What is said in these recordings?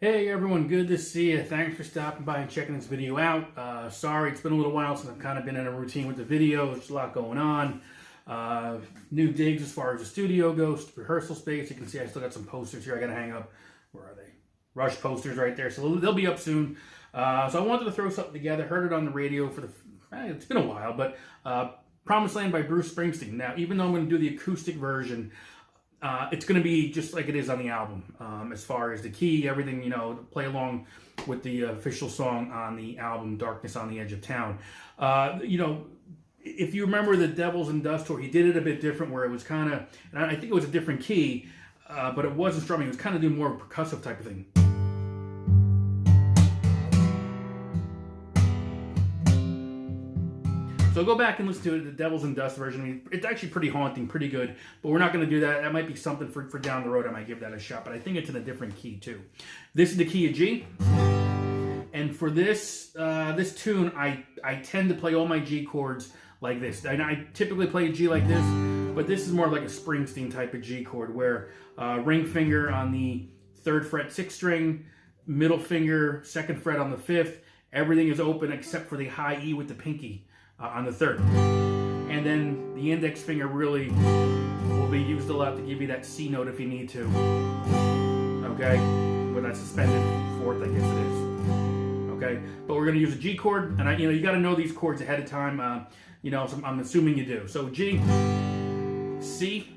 Hey everyone, good to see you. Thanks for stopping by and checking this video out. Sorry, it's been a little while since I've kind of been in a routine with the video. There's a lot going on. New digs as far as the studio goes, rehearsal space. You can see I still got some posters here I gotta hang up. Where are they? Rush posters right there. So they'll be up soon. So I wanted to throw something together. Heard it on the radio for it's been a while, but Promised Land by Bruce Springsteen. Now, even though I'm going to do the acoustic version, it's going to be just like it is on the album, as far as the key, everything, you know, play along with the official song on the album, Darkness on the Edge of Town. You know, if you remember the Devils and Dust tour, he did it a bit different where it was kind of, and I think it was a different key, but it wasn't strumming. It was kind of doing more of a percussive type of thing. So go back and listen to it, the Devils and Dust version. I mean, it's actually pretty haunting, pretty good, but we're not going to do that. That might be something for down the road. I might give that a shot, but I think it's in a different key too. This is the key of G, and for this this tune, I tend to play all my G chords like this. And I typically play a G like this, but this is more like a Springsteen type of G chord, where ring finger on the 3rd fret 6th string, middle finger 2nd fret on the 5th. Everything is open except for the high E with the pinky on the 3rd. And then the index finger really will be used a lot to give you that C note if you need to. Okay? With that suspended 4th, I guess it is. Okay? But we're going to use a G chord, and you got to know these chords ahead of time. You know, so I'm assuming you do. So G, C.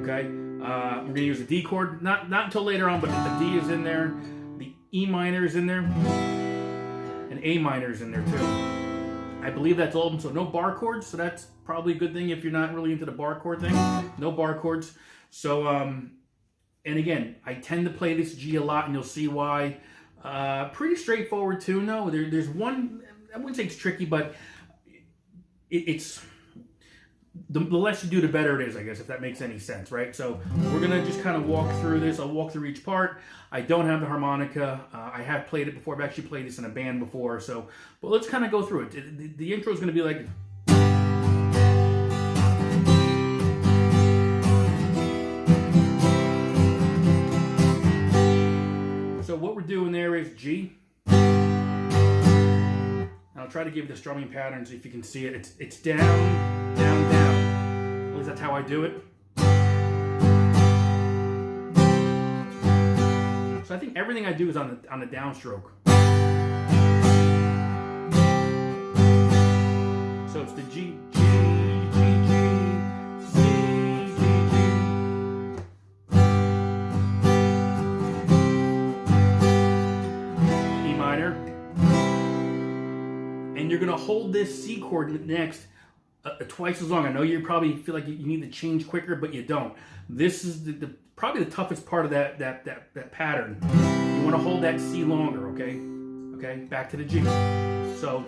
Okay? We're going to use a D chord. Not until later on, but the D is in there. The E minor is in there. And A minor is in there too. I believe that's all of them, so no bar chords, so that's probably a good thing if you're not really into the bar chord thing. No bar chords. So, and again, I tend to play this G a lot, and you'll see why. Pretty straightforward tune, though. There's one, I wouldn't say it's tricky, but it's, the less you do, the better it is, I guess, if that makes any sense, right? So we're going to just kind of walk through this. I'll walk through each part. I don't have the harmonica. I have played it before. I've actually played this in a band before. So, but let's kind of go through it. The intro is going to be like... So what we're doing there is G. I'll try to give the strumming pattern so if you can see it. It's down, down, down. At least that's how I do it. So I think everything I do is on the downstroke. So it's the G, G, G, G, C, G, G. E minor. And you're going to hold this C chord next twice as long. I know you probably feel like you need to change quicker, but you don't. This is probably the toughest part of that pattern. You want to hold that C longer, okay? Okay, back to the G. So,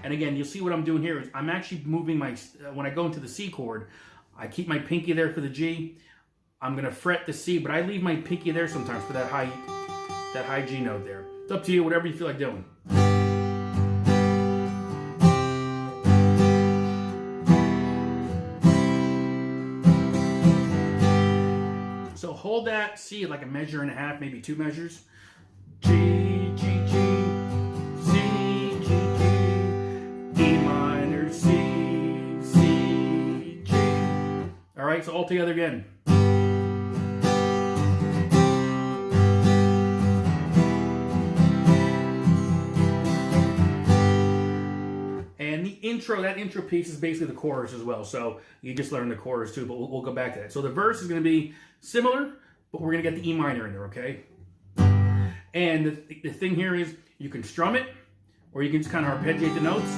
and again, you'll see what I'm doing here is I'm actually moving my, when I go into the C chord, I keep my pinky there for the G. I'm going to fret the C, but I leave my pinky there sometimes for that high G note there. It's up to you, whatever you feel like doing. So hold that C at like a measure and a half, maybe 2 measures. G, G, G, C, G, G, E minor, C, C, G. All right, so all together again. That intro piece is basically the chorus as well, so you just learn the chorus too, but we'll go back to that. So the verse is going to be similar, but we're going to get the E minor in there, okay? And the thing here is you can strum it, or you can just kind of arpeggiate the notes.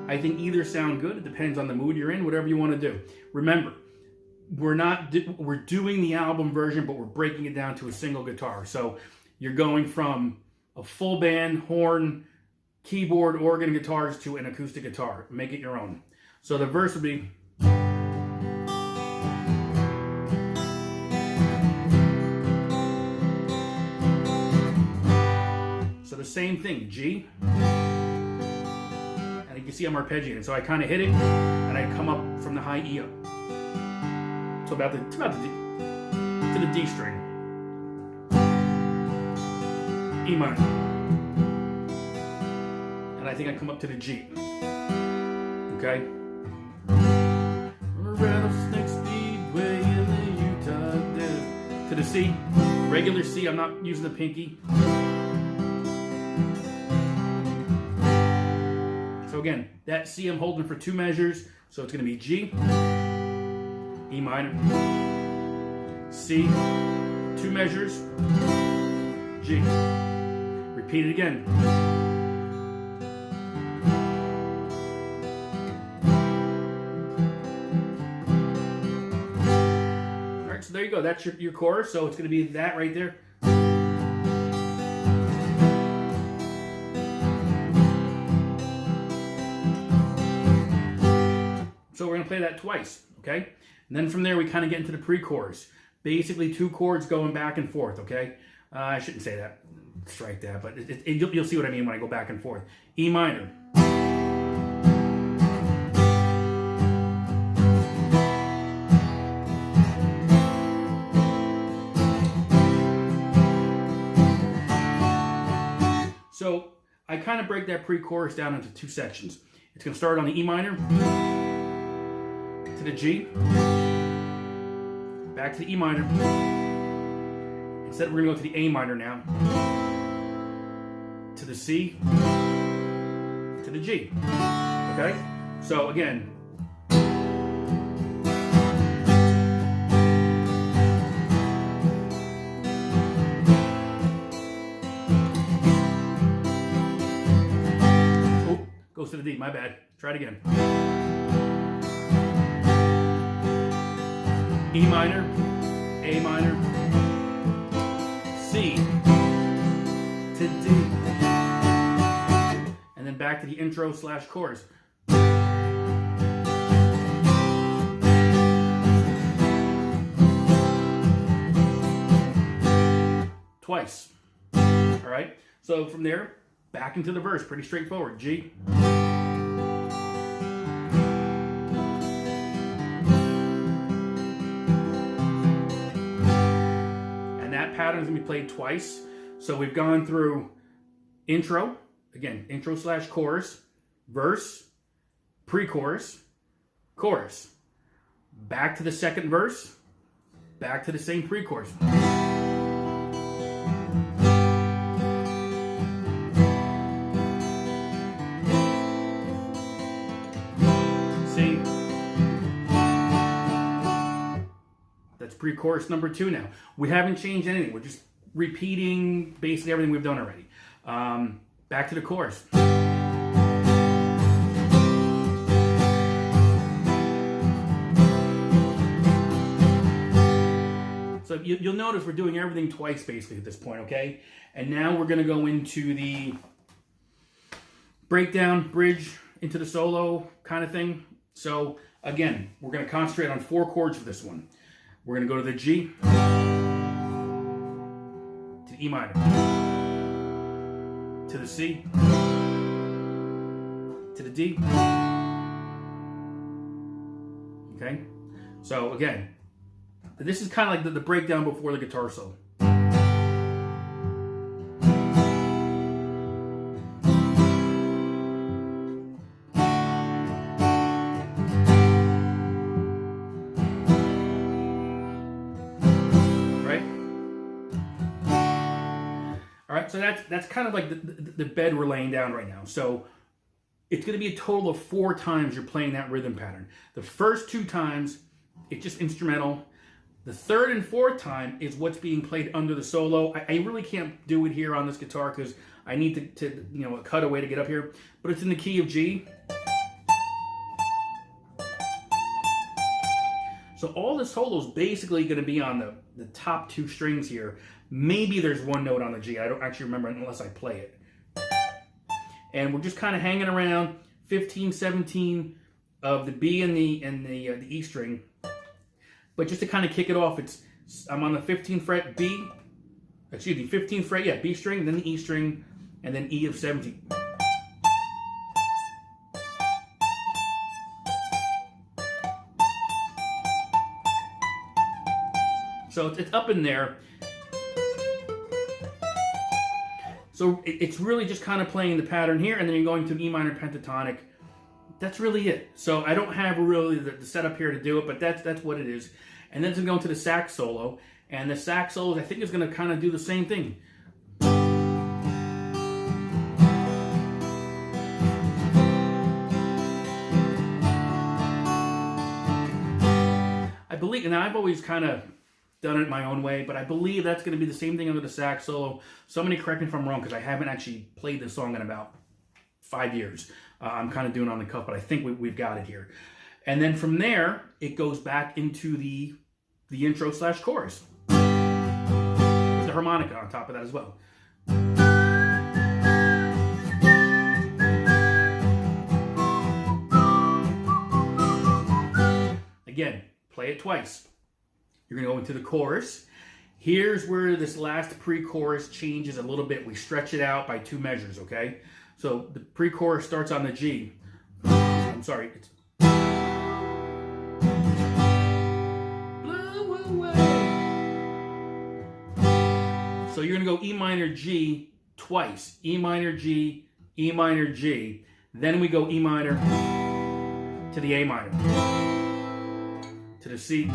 I think either sound good. It depends on the mood you're in, whatever you want to do. Remember, we're doing the album version, but we're breaking it down to a single guitar. So you're going from a full band, horn, keyboard, organ, guitars to an acoustic guitar. Make it your own. So the verse would be... So the same thing, G. And you can see I'm arpeggiating. So I kind of hit it, and I come up from the high E up. So about the to the D string, E minor, and I think I come up to the G. Okay. Rattlesnake Speedway in the Utah Desert. To the C, regular C. I'm not using the pinky. So again, that C I'm holding for 2 measures. So it's going to be G, E minor, C, 2 measures, G. Repeat it again. All right, so there you go. That's your chorus. So it's going to be that right there. So we're going to play that twice, okay? And then from there, we kind of get into the pre-chorus. Basically, 2 chords going back and forth, okay? I shouldn't say that. Strike that, but you'll see what I mean when I go back and forth. E minor. So I kind of break that pre-chorus down into 2 sections. It's going to start on the E minor, to the G, back to the E minor. Instead, we're going to go to the A minor now, to the C, to the G. Okay? So again, oh, goes to the D, my bad. Try it again. E minor, A minor, C, to D, and then back to the intro / chorus. Twice. All right, so from there, back into the verse, pretty straightforward. G. Pattern is going to be played twice. So we've gone through intro, again, intro / chorus, verse, pre-chorus, chorus, back to the second verse, back to the same pre-chorus. See? That's pre-chorus number 2 now. We haven't changed anything. We're just repeating basically everything we've done already. Back to the chorus. So you'll notice we're doing everything twice basically at this point, okay? And now we're going to go into the breakdown, bridge, into the solo kind of thing. So again, we're going to concentrate on 4 chords for this one. We're going to go to the G, to the E minor, to the C, to the D. Okay? So again, this is kind of like the breakdown before the guitar solo. So that's kind of like the bed we're laying down right now. So it's going to be a total of 4 times you're playing that rhythm pattern. The first 2 times, it's just instrumental. The 3rd and 4th time is what's being played under the solo. I really can't do it here on this guitar because I need to a cutaway to get up here. But it's in the key of G. So all the solo is basically going to be on the top 2 strings here. Maybe there's 1 note on the G. I don't actually remember unless I play it. And we're just kind of hanging around 15, 17 of the B and the E string. But just to kind of kick it off, I'm on the 15th fret B, 15th fret, yeah, B string, then the E string, and then E of 17. So it's up in there. So it's really just kind of playing the pattern here, and then you're going to an E minor pentatonic. That's really it. So I don't have really the setup here to do it, but that's what it is. And then it's going to go into the sax solo, and the sax solo I think is going to kind of do the same thing. I believe, and I've always kind of done it my own way, but I believe that's going to be the same thing under the sax solo. Somebody correct me if I'm wrong, because I haven't actually played this song in about 5 years. I'm kind of doing it on the cuff, but I think we've got it here. And then from there, it goes back into the intro / chorus. With the harmonica on top of that as well. Again, play it twice. You're going to go into the chorus. Here's where this last pre-chorus changes a little bit. We stretch it out by 2 measures, okay? So the pre-chorus starts on the G. I'm sorry. It's Blow away. So you're going to go E minor G twice. E minor G, E minor G. Then we go E minor to the A minor. To the C.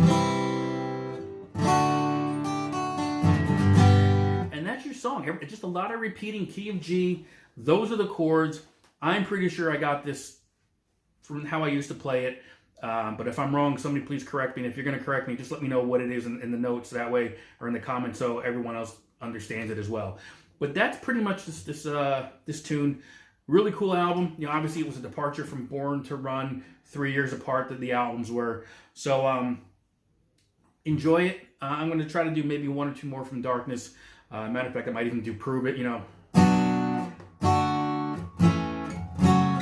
And that's your song. Just a lot of repeating key of G. Those are the chords. I'm pretty sure I got this from how I used to play it. But if I'm wrong, somebody please correct me. And if you're going to correct me, just let me know what it is in the notes that way, or in the comments, so everyone else understands it as well. But that's pretty much this tune. Really cool album. You know, obviously it was a departure from Born to Run, 3 years apart that the albums were. So enjoy it. I'm going to try to do maybe 1 or 2 more from Darkness. Matter of fact, I might even do Prove It, you know.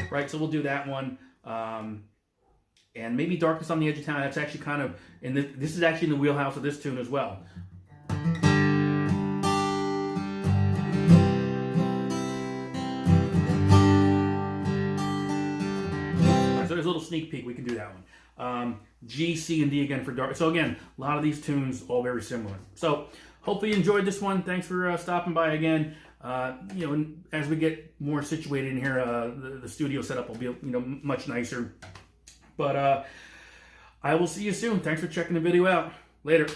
Right, so we'll do that one. And maybe Darkness on the Edge of Town. That's actually kind of, this is actually in the wheelhouse of this tune as well. So there's a little sneak peek. We can do that one. G, C, and D again for Dark. So again, a lot of these tunes all very similar. So hopefully you enjoyed this one. Thanks for stopping by again. You know, as we get more situated in here, the studio setup will be, you know, much nicer. But I will see you soon. Thanks for checking the video out. Later.